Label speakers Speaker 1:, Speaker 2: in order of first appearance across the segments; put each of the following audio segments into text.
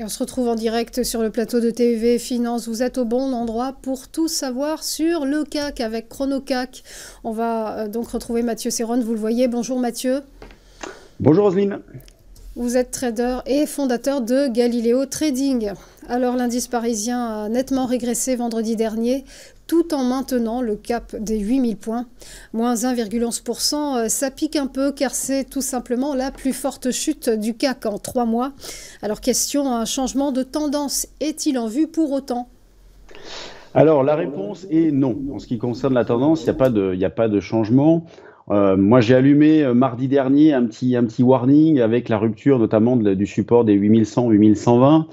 Speaker 1: Et on se retrouve en direct sur le plateau de TV Finance. Vous êtes au bon endroit pour tout savoir sur le CAC avec ChronoCAC. On va donc retrouver Mathieu Serron, vous le voyez. Bonjour Mathieu.
Speaker 2: Bonjour Roselyne.
Speaker 1: Vous êtes trader et fondateur de Galileo Trading. Alors l'indice parisien a nettement régressé vendredi dernier, tout en maintenant le cap des 8000 points. Moins 1,11%, ça pique un peu car c'est tout simplement la plus forte chute du CAC en 3 mois. Alors question, un changement de tendance est-il en vue pour autant ?
Speaker 2: Alors la réponse est non. En ce qui concerne la tendance, il n'y a pas de changement. Moi, j'ai allumé mardi dernier un petit warning avec la rupture notamment du support des 8100, 8120.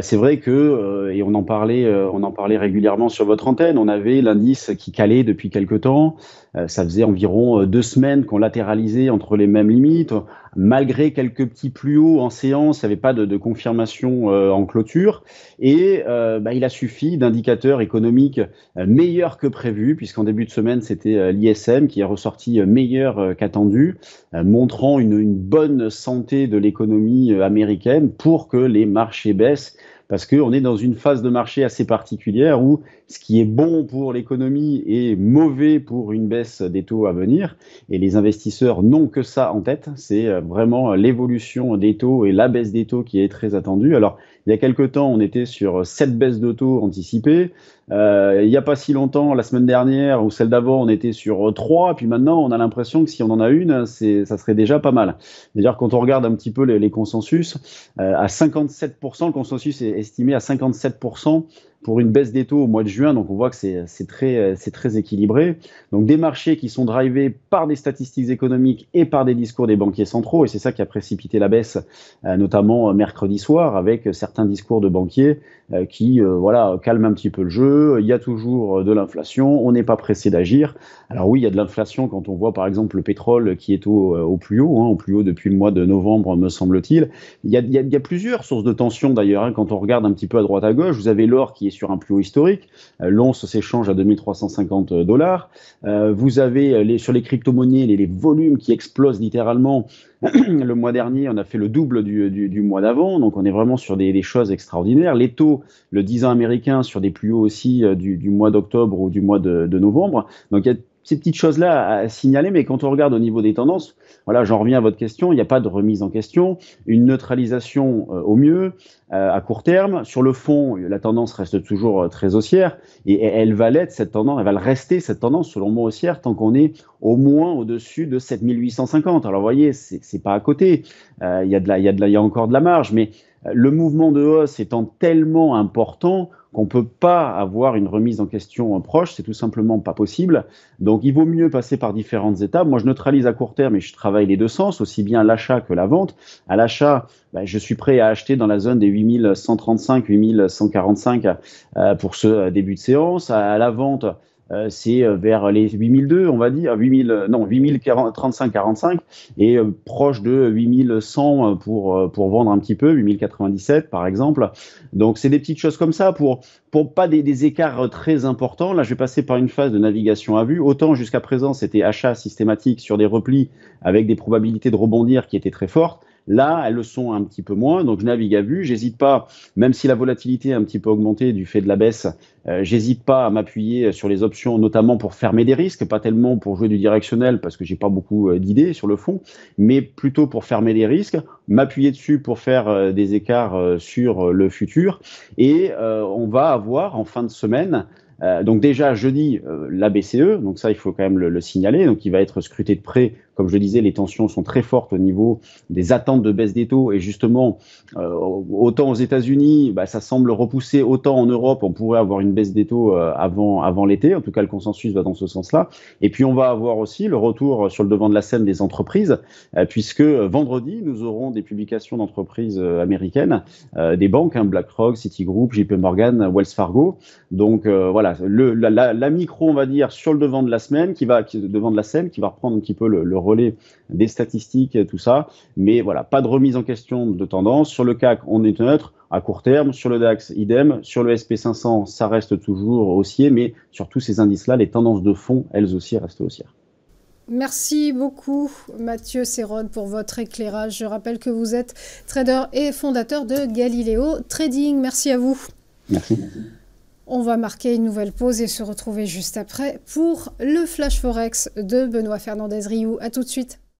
Speaker 2: C'est vrai que, et on en parlait régulièrement sur votre antenne, on avait l'indice qui calait depuis quelque temps. Ça faisait environ 2 semaines qu'on latéralisait entre les mêmes limites. Malgré quelques petits plus hauts en séance, il n'y avait pas de confirmation en clôture. Et il a suffi d'indicateurs économiques meilleurs que prévu, puisqu'en début de semaine, c'était l'ISM qui est ressorti meilleur qu'attendu, montrant une bonne santé de l'économie américaine pour que les marchés baissent. Parce qu'on est dans une phase de marché assez particulière où ce qui est bon pour l'économie est mauvais pour une baisse des taux à venir. Et les investisseurs n'ont que ça en tête. C'est vraiment l'évolution des taux et la baisse des taux qui est très attendue. Alors, il y a quelque temps, on était sur 7 baisses de taux anticipées. Il n'y a pas si longtemps, la semaine dernière ou celle d'avant, on était sur 3. Puis maintenant, on a l'impression que si on en a une, ça serait déjà pas mal. D'ailleurs, quand on regarde un petit peu les consensus, à 57%, le consensus est estimé à 57% pour une baisse des taux au mois de juin. Donc, on voit que c'est très équilibré. Donc, des marchés qui sont drivés par des statistiques économiques et par des discours des banquiers centraux. Et c'est ça qui a précipité la baisse, notamment mercredi soir, avec certains discours de banquiers qui calment un petit peu le jeu. Il y a toujours de l'inflation. On n'est pas pressé d'agir. Alors oui, il y a de l'inflation quand on voit, par exemple, le pétrole qui est au plus haut, au plus haut depuis le mois de novembre, me semble-t-il. Il y a plusieurs sources de tension, d'ailleurs, quand on regarde un petit peu à droite à gauche. Vous avez l'or qui est sur un plus haut historique. L'once s'échange à 2350 $. Vous avez sur les crypto-monnaies les volumes qui explosent littéralement. Le mois dernier, on a fait le double du mois d'avant. Donc, on est vraiment sur des choses extraordinaires. Les taux, le 10 ans américain, sur des plus hauts aussi du mois d'octobre ou du mois de novembre. Donc, il y a ces petites choses-là à signaler, mais quand on regarde au niveau des tendances, voilà, j'en reviens à votre question, il n'y a pas de remise en question, une neutralisation au mieux, à court terme. Sur le fond, la tendance reste toujours très haussière, et elle va l'être, cette tendance, elle va le rester, cette tendance, selon moi, haussière, tant qu'on est au moins au-dessus de 7850. Alors, vous voyez, c'est pas à côté, il y a encore de la marge, mais le mouvement de hausse étant tellement important qu'on ne peut pas avoir une remise en question proche, c'est tout simplement pas possible. Donc il vaut mieux passer par différentes étapes. Moi je neutralise à court terme et je travaille les deux sens, aussi bien l'achat que la vente. À l'achat, je suis prêt à acheter dans la zone des 8135, 8145 pour ce début de séance. À la vente, c'est vers les 8002, on va dire, 8035-45 et proche de 8100 pour vendre un petit peu, 8097 par exemple. Donc, c'est des petites choses comme ça pour pas des écarts très importants. Là, je vais passer par une phase de navigation à vue. Autant jusqu'à présent, c'était achat systématique sur des replis avec des probabilités de rebondir qui étaient très fortes. Là, elles le sont un petit peu moins, donc je navigue à vue. J'hésite pas, même si la volatilité a un petit peu augmenté du fait de la baisse, j'hésite pas à m'appuyer sur les options, notamment pour fermer des risques, pas tellement pour jouer du directionnel, parce que j'ai pas beaucoup d'idées sur le fond, mais plutôt pour fermer des risques, m'appuyer dessus pour faire des écarts sur le futur. Et on va avoir en fin de semaine, donc déjà jeudi, la BCE, donc ça il faut quand même le signaler, donc il va être scruté de près. Comme je le disais, les tensions sont très fortes au niveau des attentes de baisse des taux et justement, autant aux États-Unis, ça semble repousser, autant en Europe, on pourrait avoir une baisse des taux avant l'été. En tout cas, le consensus va dans ce sens-là. Et puis, on va avoir aussi le retour sur le devant de la scène des entreprises, puisque vendredi, nous aurons des publications d'entreprises américaines, des banques, BlackRock, Citigroup, JP Morgan, Wells Fargo. Donc, voilà, la micro, on va dire, sur le devant de la scène, qui va reprendre un petit peu le relais des statistiques et tout ça, mais voilà, pas de remise en question de tendance. Sur le CAC, on est neutre à court terme, sur le DAX, idem, sur le SP500, ça reste toujours haussier, mais sur tous ces indices-là, les tendances de fond, elles aussi restent haussières.
Speaker 1: Merci beaucoup Mathieu Serrone pour votre éclairage. Je rappelle que vous êtes trader et fondateur de Galileo Trading. Merci à vous.
Speaker 2: Merci.
Speaker 1: On va marquer une nouvelle pause et se retrouver juste après pour le Flash Forex de Benoît Fernandez-Riou. A tout de suite.